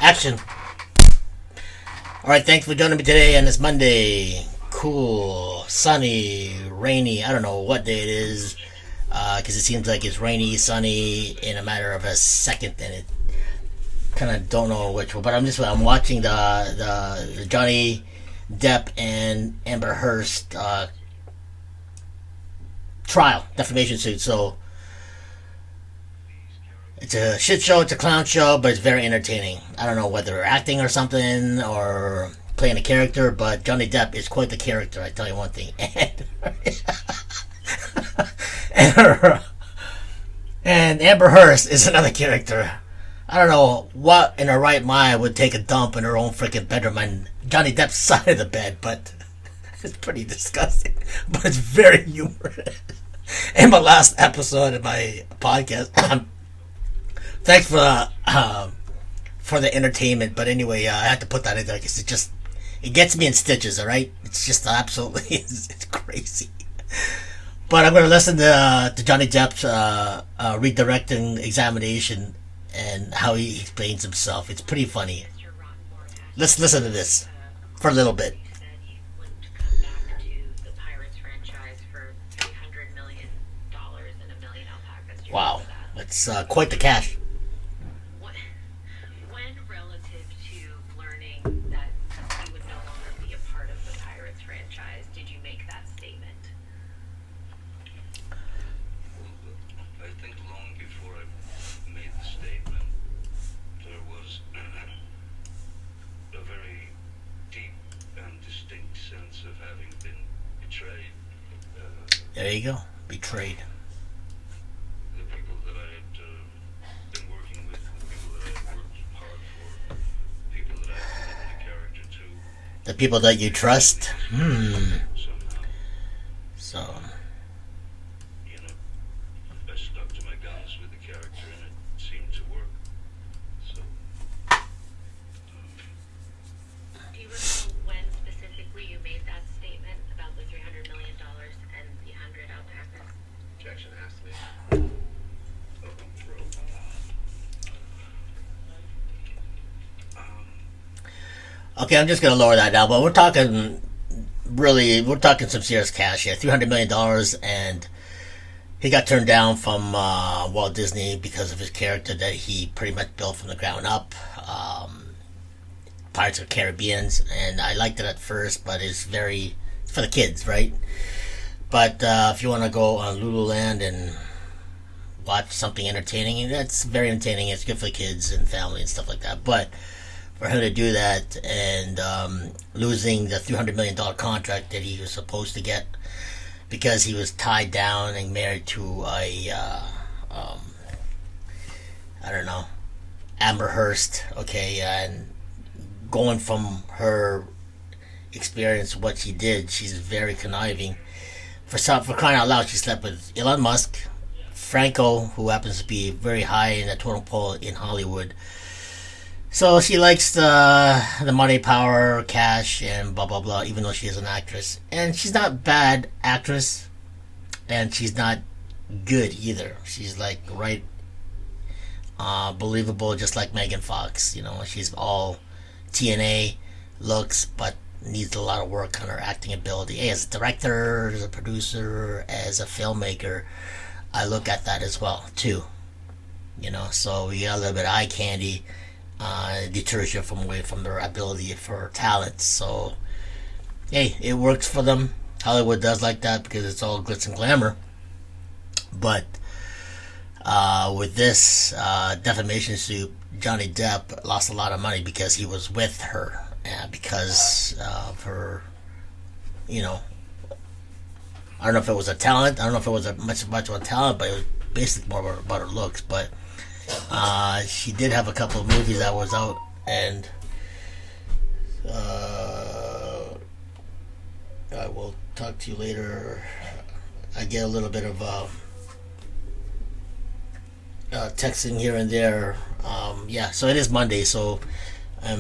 Action. Alright, thanks for joining me today on this Monday. Cool, sunny, rainy. I don't know what day it is. Because it seems like it's rainy, sunny in a matter of a second, and it kind of don't know which one. But I'm watching the Johnny Depp and AmberHeard trial, defamation suit. So it's a shit show, it's a clown show, but it's very entertaining. I don't know whether they're acting or something or playing a character, but Johnny Depp is quite the character, I tell you one thing. And Amber Heard is another character. I don't know what in her right mind would take a dump in her own freaking bedroom on Johnny Depp's side of the bed, but it's pretty disgusting. But it's very humorous. In my last episode of my podcast, thanks for the entertainment. But anyway, I had to put that in there because it gets me in stitches. All right, it's just absolutely it's crazy. But I'm going to listen to Johnny Depp's redirecting examination and how he explains himself. It's pretty funny. Let's listen to this for a little bit. Wow, that's quite the cash. When relative to learning that you would no longer be a part of the Pirates franchise, did you make that statement? I think long before I made the statement, there was a very deep and distinct sense of having been betrayed. There you go, betrayed. The people that I had been working with, the people that I had worked hard for, people that I had given the character to. The people that you trust. Somehow, So, I stuck to my guns with the character and it seemed to work. So, Do you recall when specifically you made that statement about the $300 million and the 100 alpacas? Objection asked me. okay, I'm just going to lower that down, but we're talking some serious cash here. $300 million, and he got turned down from Walt Disney because of his character that he pretty much built from the ground up. Pirates of the Caribbean, and I liked it at first, but it's for the kids, right? But if you want to go on Lululand and watch something entertaining, that's very entertaining. It's good for the kids and family and stuff like that. But for him to do that and losing the $300 million contract that he was supposed to get because he was tied down and married to Amber Heard, okay, and going from her experience, what she did, she's very conniving. For crying out loud, she slept with Elon Musk, Franco, who happens to be very high in the totem pole in Hollywood. So she likes the money, power, cash, and blah blah blah. Even though she is an actress, and she's not a bad actress, and she's not good either. She's like right, believable, just like Megan Fox. She's all TNA looks, but needs a lot of work on her acting ability. Hey, as a director, as a producer, as a filmmaker, I look at that as well too. So we got a little bit of eye candy. Deters you away from their ability for talent. So, hey, it works for them. Hollywood does like that because it's all glitz and glamour. But with this defamation suit, Johnny Depp lost a lot of money because he was with her, because of her, I don't know if it was a talent. I don't know if it was much of a talent, but it was basically more about her looks. But she did have a couple of movies that was out, and I will talk to you later. I get a little bit of texting here and there. So it is Monday, so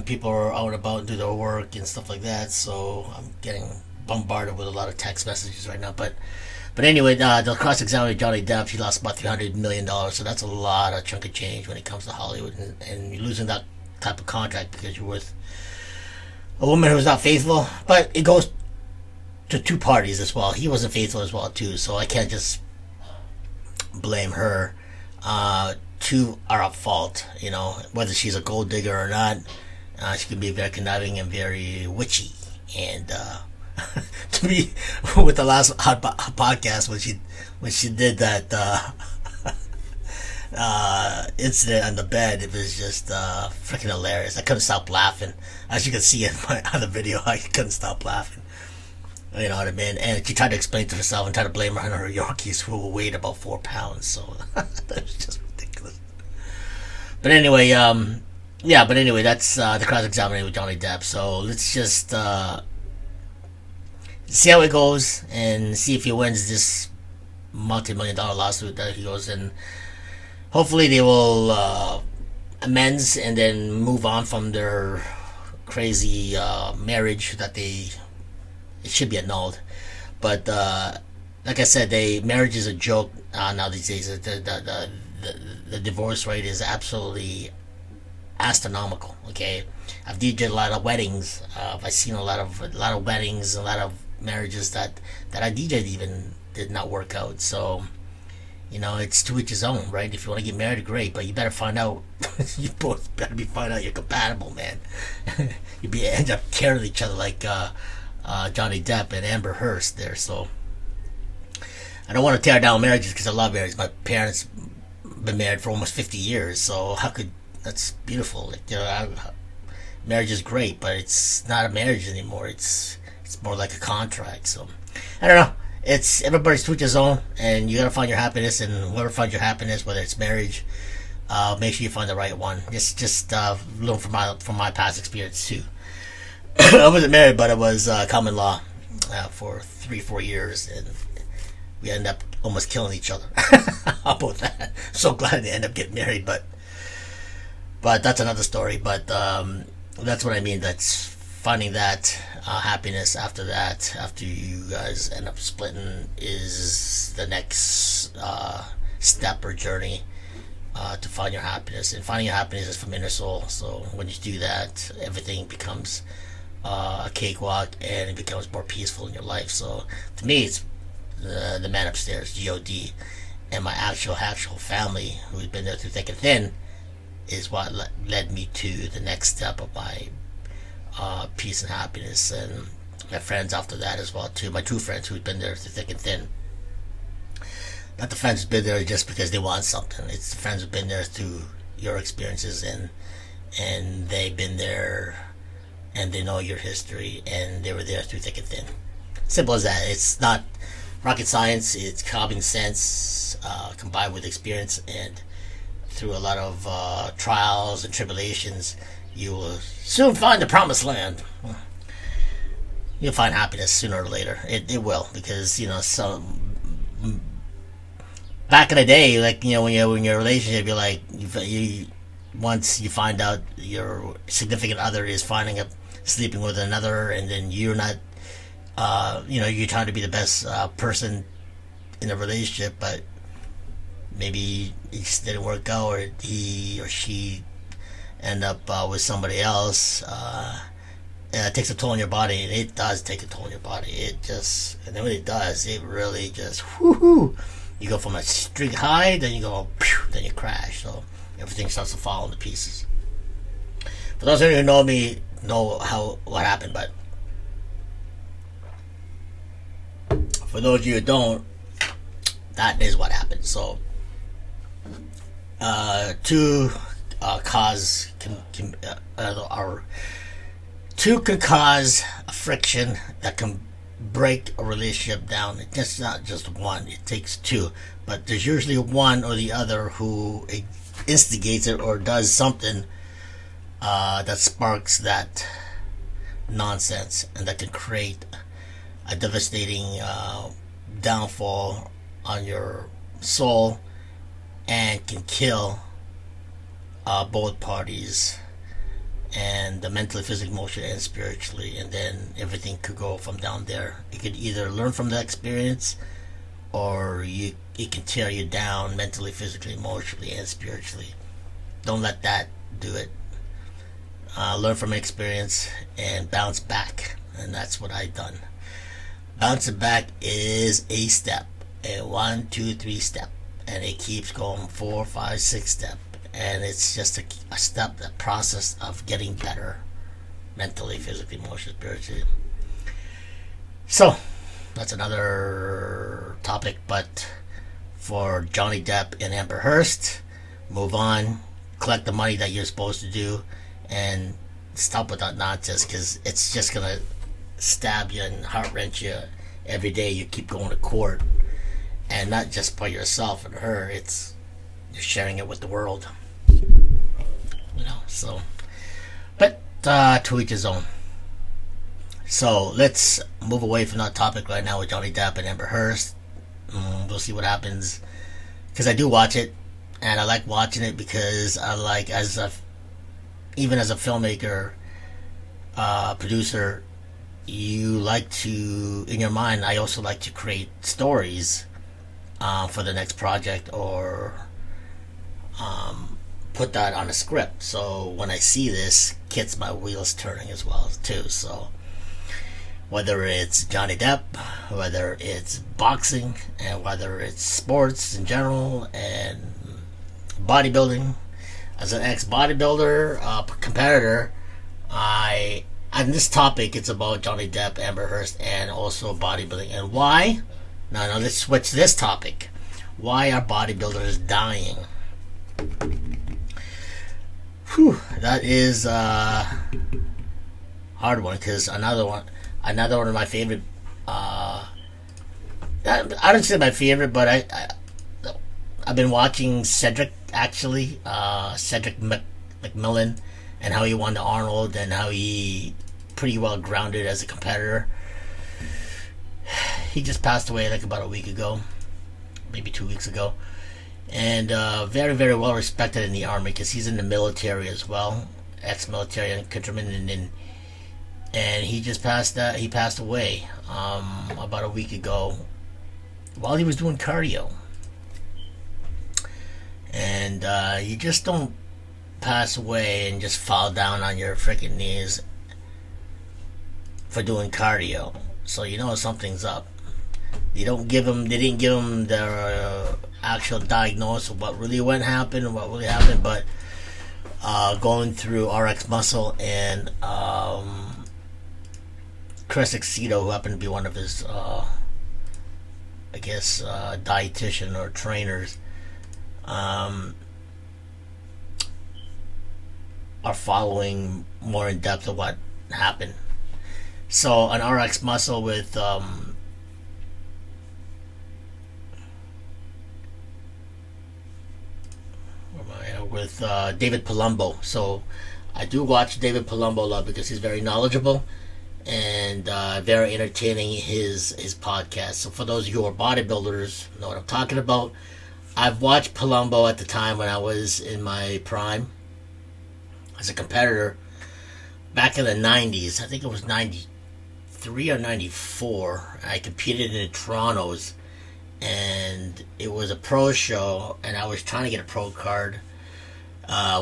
people are out and about and do their work and stuff like that, so I'm getting bombarded with a lot of text messages right now. But anyway, the cross-examining Johnny Depp, he lost about $300 million, so that's a lot of chunk of change when it comes to Hollywood, and losing that type of contract because you're with a woman who's not faithful. But it goes to two parties as well. He wasn't faithful as well too, so I can't just blame her. Two are at fault, you know, whether she's a gold digger or not. She can be very conniving and very witchy. And to me, with the last podcast when she did that incident on the bed, it was just freaking hilarious. I couldn't stop laughing. As you can see on the video, I couldn't stop laughing. You know what I mean? And she tried to explain to herself and tried to blame her on her Yorkies who weighed about 4 pounds. So that was just ridiculous. But anyway, that's the cross-examination with Johnny Depp. So let's just see how it goes and see if he wins this multi-million-dollar lawsuit that he goes in. Hopefully they will amends and then move on from their crazy marriage that it should be annulled. But like I said, marriage is a joke now these days. The divorce rate is absolutely astronomical. Okay, I've DJed a lot of weddings. I've seen a lot of weddings, a lot of marriages that I DJed even did not work out. So, you know, it's to each his own, right? If you want to get married, great, but you better find out. You both better find out you're compatible, man. End up carrying each other like Johnny Depp and AmberHeard there. So I don't want to tear down marriages because I love marriages. My parents been married for almost 50 years, so that's beautiful. Like, you know, marriage is great, but it's not a marriage anymore. It's more like a contract. So I don't know. It's everybody's to his own, and you gotta find your happiness. And whoever finds your happiness, whether it's marriage, make sure you find the right one. Just learn from my past experience too. I wasn't married, but I was common law for 3-4 years, and we ended up almost killing each other. How about that? So glad they ended up getting married, but that's another story. But that's what I mean. That's finding that happiness after you guys end up splitting is the next step or journey to find your happiness. And finding your happiness is from inner soul. So when you do that, everything becomes a cakewalk and it becomes more peaceful in your life. So to me, it's the man upstairs, God, and my actual family who's been there through thick and thin is what led me to the next step of my peace and happiness. And my friends after that as well too, my true friends who've been there through thick and thin. Not the friends who've been there just because they want something. It's the friends who've been there through your experiences, and they've been there and they know your history and they were there through thick and thin. Simple as that. It's not rocket science. It's common sense combined with experience, and through a lot of trials and tribulations, you will soon find the promised land. You'll find happiness sooner or later. It will, because, you know, so back in the day, like, you know, when you're in your relationship, you're like, you once you find out your significant other is sleeping with another, and then you're not, you know, you're trying to be the best person in the relationship, but maybe it just didn't work out, or he or she end up with somebody else. It takes a toll on your body, and it does take a toll on your body. And then when it does, it really just whoo-hoo. You go from a streak high, then you go, pew, then you crash. So everything starts to fall into pieces. For those of you who know me, know what happened, but for those of you who don't, that is what happened. So two can cause a friction that can break a relationship down. It's not just one, it takes two, but there's usually one or the other who instigates it or does something that sparks that nonsense, and that can create a devastating downfall on your soul and can kill both parties, and mentally, physically, emotionally, and spiritually. And then everything could go from down there. You could either learn from the experience, or it can tear you down mentally, physically, emotionally, and spiritually. Don't let that do it. learn from experience, and bounce back. And that's what I've done. Bouncing back is a step, a 1, 2, 3 step, and it keeps going 4, 5, 6 step, and it's just a step, the process of getting better, mentally, physically, emotionally, spiritually. So that's another topic, but for Johnny Depp and Amber Heard, move on, collect the money that you're supposed to do, and stop with that nonsense, because it's just gonna stab you and heart wrench you every day you keep going to court, and not just by yourself and her, it's you're sharing it with the world, so, but to each his own. So let's move away from that topic right now with Johnny Depp and Amber Heard. We'll see what happens, because I do watch it, and I like watching it because I like, even as a filmmaker, producer, you like to, in your mind, I also like to create stories for the next project, or put that on a script. So when I see this, gets my wheels turning as well too. So whether it's Johnny Depp, whether it's boxing, and whether it's sports in general, and bodybuilding, as an ex-bodybuilder, competitor, on this topic, it's about Johnny Depp, Amber Heard, and also bodybuilding. And why? Now let's switch this topic. Why are bodybuilders dying? Whew, that is a hard one, because another one of my favorite, I don't say my favorite, but I've been watching Cedric, actually, Cedric McMillan, and how he won the Arnold, and how he pretty well grounded as a competitor. He just passed away like about a week ago, maybe 2 weeks ago, and very, very well respected in the army, because he's in the military as well, ex-military and countryman, and he just passed away about a week ago while he was doing cardio. And you just don't pass away and just fall down on your freaking knees for doing cardio. So you know something's up. They didn't give him the actual diagnosis of what really happened, but going through RX Muscle and Chris Exito, who happened to be one of his dietitian or trainers, are following more in depth of what happened. So an RX Muscle with David Palumbo. So I do watch David Palumbo a lot, because he's very knowledgeable and very entertaining, his podcast. So for those of you who are bodybuilders, know what I'm talking about. I've watched Palumbo at the time when I was in my prime as a competitor back in the 90s. I think it was 93 or 94. I competed in the Toronto's, and it was a pro show, and I was trying to get a pro card,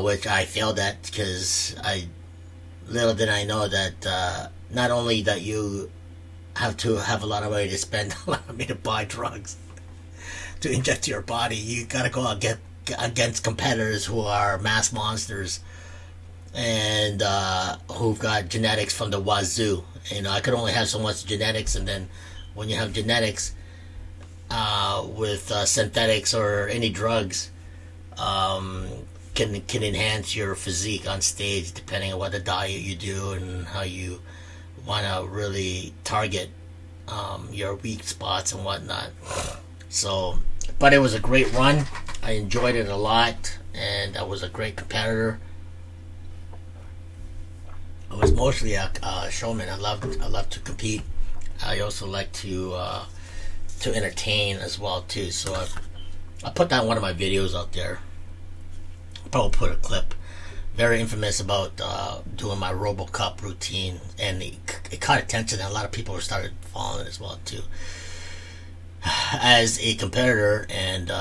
which I failed at, because little did I know that not only that you have to have a lot of money to spend, a lot of money to buy drugs to inject to your body, you gotta go out against competitors who are mass monsters, and who've got genetics from the wazoo. I could only have so much genetics, and then when you have genetics with synthetics or any drugs, can enhance your physique on stage, depending on what the diet you do and how you want to really target your weak spots and whatnot. So, but it was a great run. I enjoyed it a lot, and I was a great competitor. I was mostly a showman. I love to compete. I also like to entertain as well too. So I put that in one of my videos out there. I'll probably put a clip. Very infamous about doing my RoboCop routine, and it caught attention, and a lot of people started following it as well too. As a competitor, and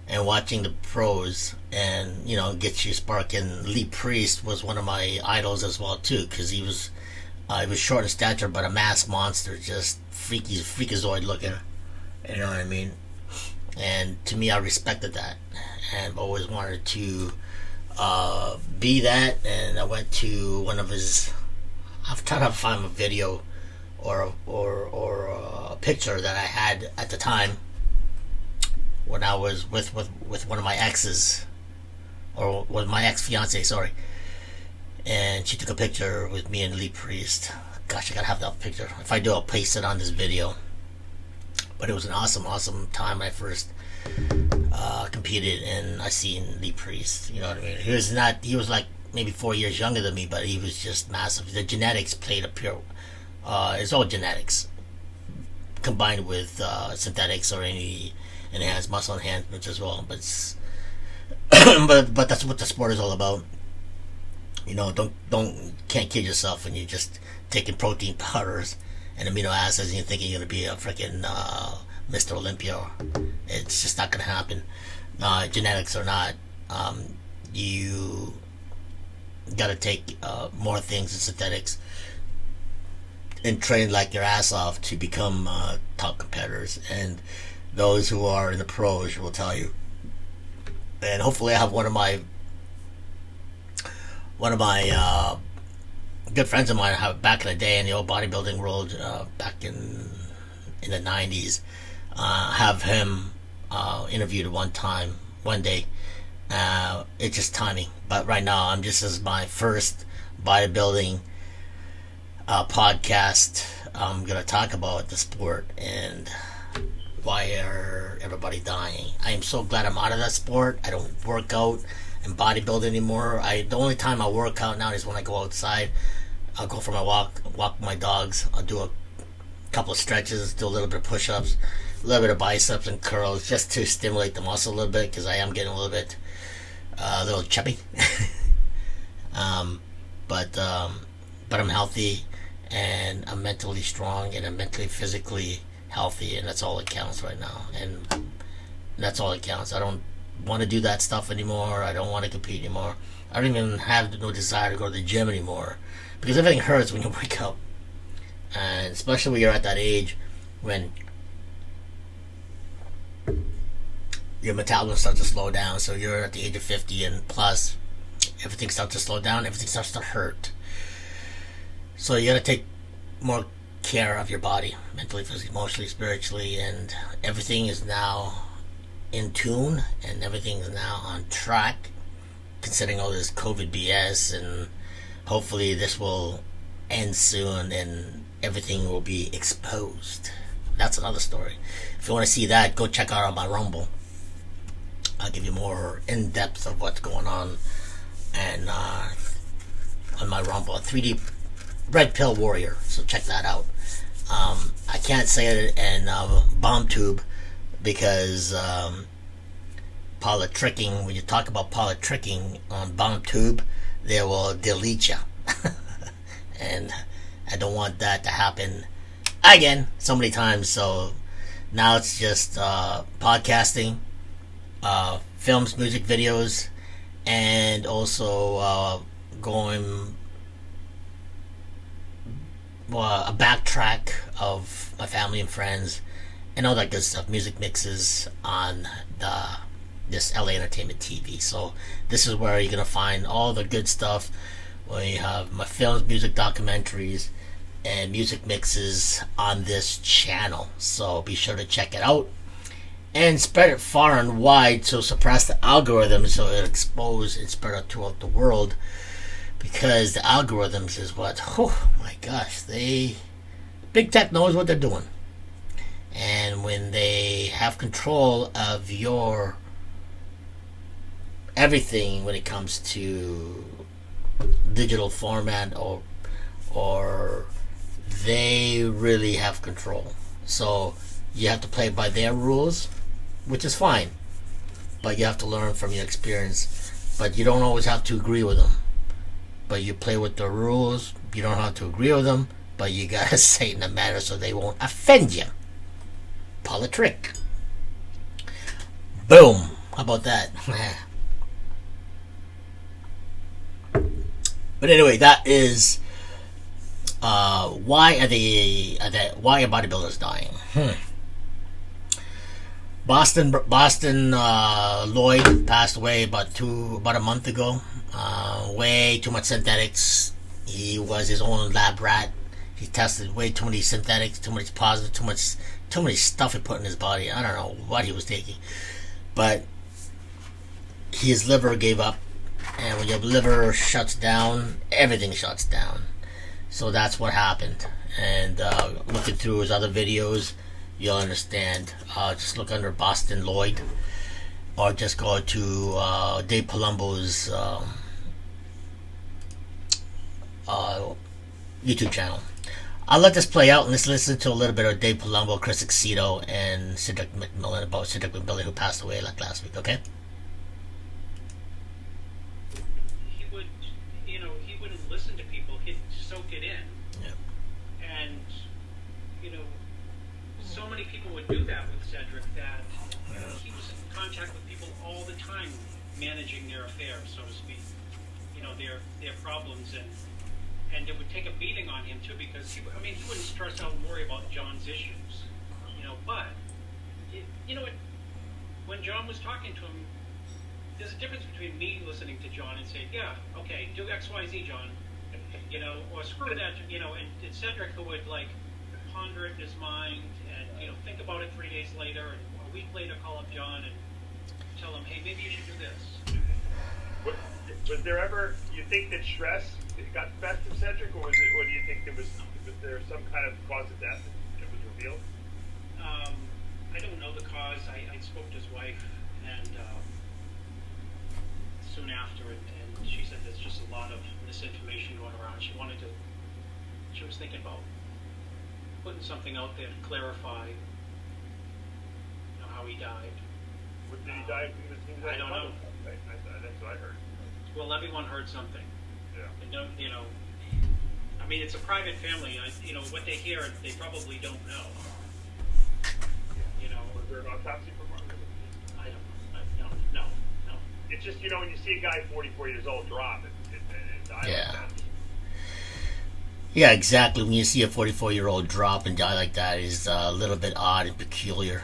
and watching the pros, and gets you sparking. Lee Priest was one of my idols as well too, because he was short in stature but a mass monster, just freakazoid looking. You know what I mean? And to me, I respected that, and always wanted to be that. And I went to one of his. I'm trying to find a video or a picture that I had at the time when I was with one of my exes, or with my ex-fiance, sorry. And she took a picture with me and Lee Priest. Gosh, I gotta have that picture. If I do, I'll paste it on this video. But it was an awesome time when I first competed, and I seen Lee Priest. You know what I mean? He was like maybe 4 years younger than me, but he was just massive. The genetics played a pure. It's all genetics combined with synthetics or any enhanced muscle enhancements as well. But but that's what the sport is all about. Can't kid yourself when you're just taking protein powders and amino acids and you're thinking you're gonna be a freaking Mr. Olympia. It's just not gonna happen. Genetics or not, you gotta take more things in synthetics and train like your ass off to become top competitors. And those who are in the pros will tell you. And hopefully, I have one of my good friends of mine back in the day in the old bodybuilding world, back in the 90s. Have him interviewed one day. It's just timing. But right now, I'm just as my first bodybuilding podcast. I'm gonna talk about the sport and why are everybody dying. I am so glad I'm out of that sport. I don't work out and bodybuild anymore. The only time I work out now is when I go outside. I'll go for my walk my dogs. I'll do a couple of stretches, do a little bit of push-ups, a little bit of biceps and curls, just to stimulate the muscle a little bit, because I am getting a little chubby. But I'm healthy, and I'm mentally strong, and I'm mentally, physically healthy, and that's all that counts right now. And that's all that counts. I don't want to do that stuff anymore. I don't want to compete anymore. I don't even have no desire to go to the gym anymore, because everything hurts when you wake up, and especially when you're at that age when your metabolism starts to slow down. So you're at the age of 50 and plus, everything starts to slow down, everything starts to hurt. So you gotta take more care of your body, mentally, physically, emotionally, spiritually, and everything is now in tune, and everything is now on track, considering all this COVID BS, and hopefully this will end soon and everything will be exposed. That's another story. If you want to see that, go check out my Rumble. I'll give you more in-depth of what's going on, and on my Rumble, 3D Red Pill Warrior. So check that out. I can't say it in BombTube because politricking. When you talk about politricking on BombTube, they will delete you, and I don't want that to happen again so many times. So now it's just podcasting, films, music videos, and also going a backtrack of my family and friends and all that good stuff. Music mixes on this LA Entertainment TV. So this is where you're gonna find all the good stuff. Where you have my films, music documentaries, and music mixes on this channel. So be sure to check it out and spread it far and wide, so suppress the algorithm, so it expose and spread out throughout the world. Because the algorithms is what, oh my gosh, big tech knows what they're doing. And when they have control of your everything when it comes to digital format, or they really have control. So you have to play by their rules, which is fine, but you have to learn from your experience. But you don't always have to agree with them, but you play with the rules. You don't have to agree with them, but you gotta say it in a manner so they won't offend you. Politrick. Boom. How about that? But anyway, that is why are bodybuilders dying? Boston Lloyd passed away about a month ago. Way too much synthetics. He was his own lab rat. He tested way too many synthetics, too much positive, too many stuff he put in his body. I don't know what he was taking, but his liver gave up. And when your liver shuts down, everything shuts down. So that's what happened. And looking through his other videos, you'll understand. Just look under Boston Lloyd, or just go to Dave Palumbo's YouTube channel. I'll let this play out and let's listen to a little bit of Dave Palumbo, Chris Exito, and Cedric McMillan about Cedric McMillan, who passed away like last week. Okay. He wouldn't listen to people. He'd soak it in. Yeah. And so many people would do that with Cedric that he was in contact with people all the time, managing their affairs, so to speak. Their problems, and it would take a beating on him too, because he wouldn't stress out and worry about John's issues, but when John was talking to him, there's a difference between me listening to John and saying, yeah, okay, do XYZ, John, or screw that, and Cedric, who would like ponder it in his mind and think about it 3 days later, and a week later call up John and tell him, hey, maybe you should do this. Was there ever, you think that stress got the best of Cedric, or do you think was there some kind of cause of death that was revealed? I don't know the cause. I spoke to his wife, and soon after, and she said there's just a lot of misinformation going around. She was thinking about putting something out there to clarify, how he died. Did he die? I don't know. That's what I heard. Well, everyone heard something. Yeah. And it's a private family. What they hear, they probably don't know. Was there an autopsy performed? I don't know. No. It's just, when you see a guy 44 years old drop and die like Yeah. that. Yeah, exactly. When you see a 44-year-old drop and die like that, is a little bit odd and peculiar.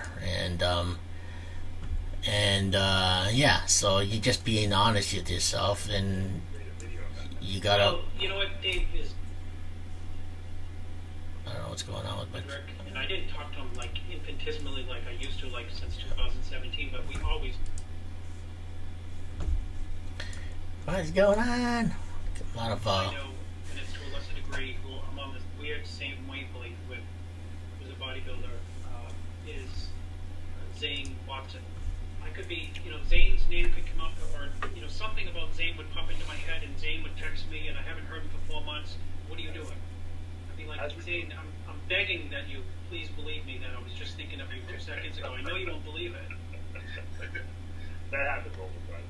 Yeah, so you're just being honest with yourself, and you gotta. Well, you know what, Dave is. I don't know what's going on with my. Rick, and I didn't talk to him like infinitesimally like I used to, like since 2017, but we always. What is going on? A lot of. I know, and it's to a lesser degree, who I'm on this weird same wavelength with, who's a bodybuilder, is Zane Watson. I could be, Zane's name could come up, or, something about Zane would pop into my head, and Zane would text me, and I haven't heard him for 4 months. What are you doing? I'd be like, Zane, I'm begging that you please believe me that I was just thinking of you 2 seconds ago. I know you won't believe it. That happens all the time.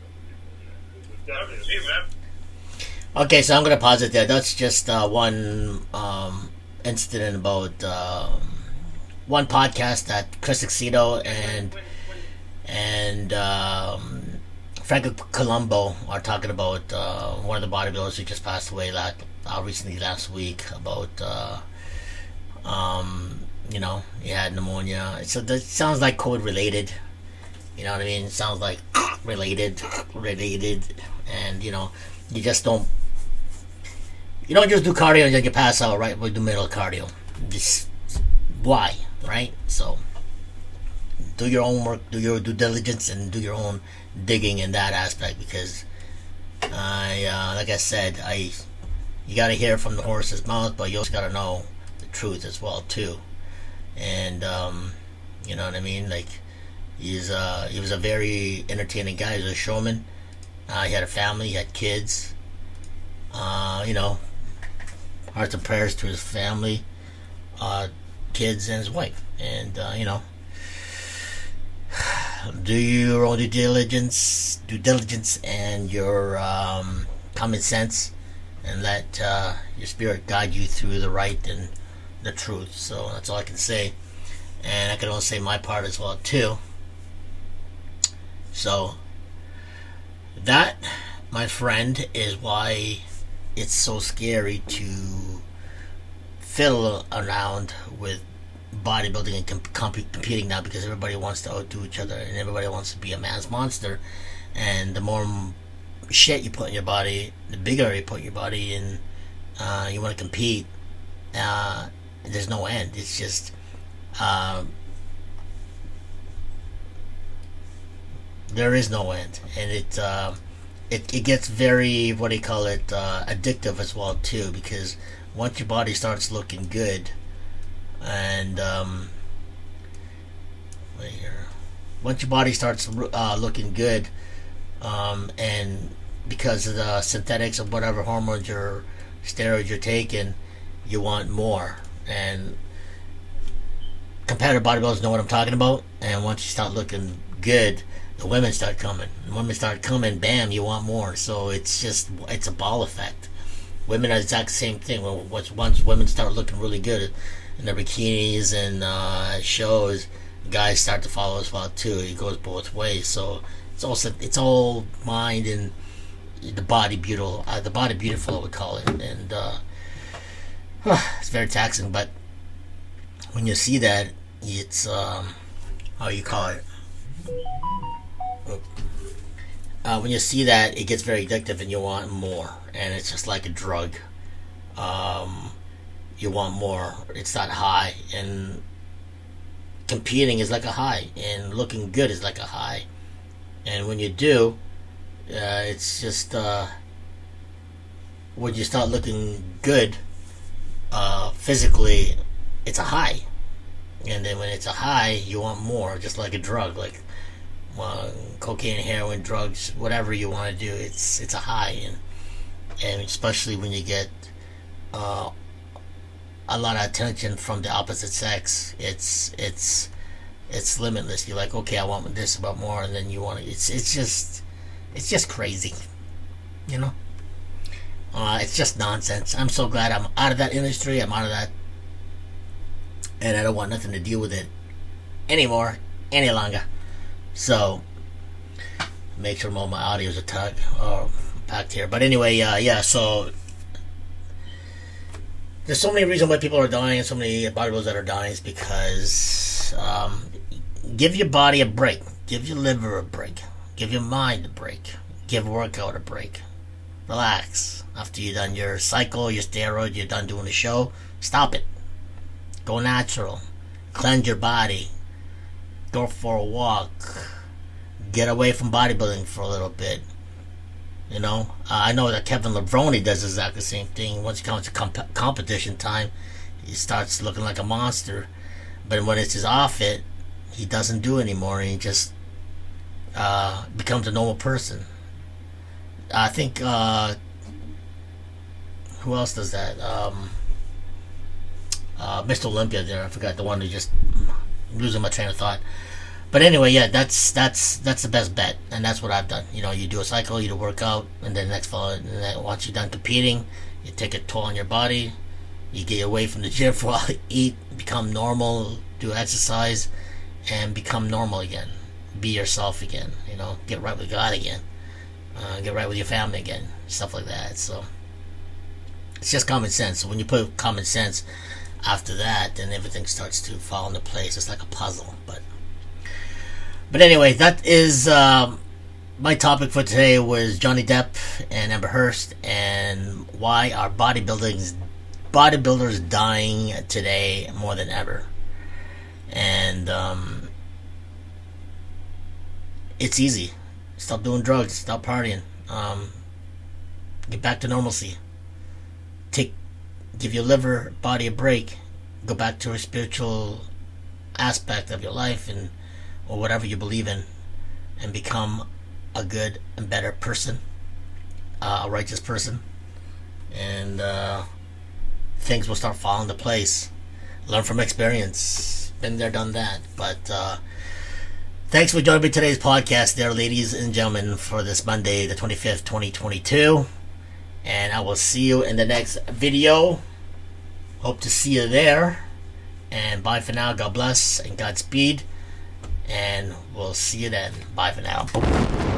Okay, so I'm gonna pause it there. That's just one incident about one podcast that Chris Exito and Franco Colombo are talking about one of the bodybuilders who just passed away recently last week about he had pneumonia. So that sounds like COVID related. You know what I mean? It sounds like related, and you just don't. You don't just do cardio and then you pass out, right? We do middle cardio. Just why, right? So do your own work, do your due diligence, and do your own digging in that aspect, because like I said, you got to hear from the horse's mouth, but you also got to know the truth as well too. And you know what I mean? Like he was a very entertaining guy. He was a showman. He had a family. He had kids. Hearts and prayers to his family, kids, and his wife. And do your own due diligence, and your common sense, and let your spirit guide you through the right and the truth. So that's all I can say, and I can only say my part as well too. So that, my friend, is why it's so scary to fiddle around with bodybuilding and competing now, because everybody wants to outdo each other and everybody wants to be a man's monster. And the more shit you put in your body, the bigger you put your body in, you want to compete, there's no end. It's just there is no end, and it gets very, what do you call it, addictive as well too, because once your body starts looking good, and once your body starts looking good, and because of the synthetics of whatever hormones or steroids you're taking, you want more. And competitive bodybuilders know what I'm talking about. And once you start looking good, the women start coming. And women start coming, bam, you want more. So it's a ball effect. Women are the exact same thing. Once women start looking really good in their bikinis and shows, guys start to follow as well too. It goes both ways. So it's all mind and the body beautiful. The body beautiful, I would call it. And it's very taxing. But when you see that, it's how you call it. When you see that, it gets very addictive and you want more, and it's just like a drug. You want more. It's that high, and competing is like a high, and looking good is like a high. And when you do, it's just when you start looking good physically, it's a high. And then when it's a high, you want more, just like a drug, like cocaine, heroin, drugs, whatever you want to do. It's a high, and especially when you get a lot of attention from the opposite sex, it's limitless. You're like, okay, I want this, about more, and then you want it. It's just crazy, you know. It's just nonsense. I'm so glad I'm out of that industry. I'm out of that, and I don't want nothing to deal with it anymore, any longer. So make sure all my audios are packed here. But anyway, yeah. So there's so many reasons why people are dying. So many bodybuilders that are dying is because give your body a break, give your liver a break, give your mind a break, give workout a break. Relax. After you're done your cycle, your steroid, you're done doing the show, stop it. Go natural. Cleanse your body. Go for a walk. Get away from bodybuilding for a little bit. You know, I know that Kevin Levrone does exactly the same thing. Once it comes to competition time, he starts looking like a monster. But when it's his outfit, he doesn't do it anymore, and he just becomes a normal person. I think who else does that? Mr. Olympia there. I forgot the one who just losing my train of thought. But anyway, yeah, that's the best bet, and that's what I've done. You know, you do a cycle, you do a workout, and then once you're done competing, you take a toll on your body. You get away from the gym for a while, eat, become normal, do exercise, and become normal again. Be yourself again. You know, get right with God again. Get right with your family again. Stuff like that. So it's just common sense. So when you put common sense after that, then everything starts to fall into place. It's like a puzzle. But anyway, that is my topic for today. Was Johnny Depp and AmberHeard, and why are bodybuilders dying today more than ever. And it's easy. Stop doing drugs. Stop partying. Get back to normalcy. Give your liver, body a break. Go back to a spiritual aspect of your life or whatever you believe in, and become a good and better person, a righteous person, and things will start falling into place. Learn from experience. Been there, done that. But thanks for joining me today's podcast there, ladies and gentlemen, for this Monday, the 25th, 2022. And I will see you in the next video. Hope to see you there. And bye for now. God bless and Godspeed. and we'll see you then. Bye for now.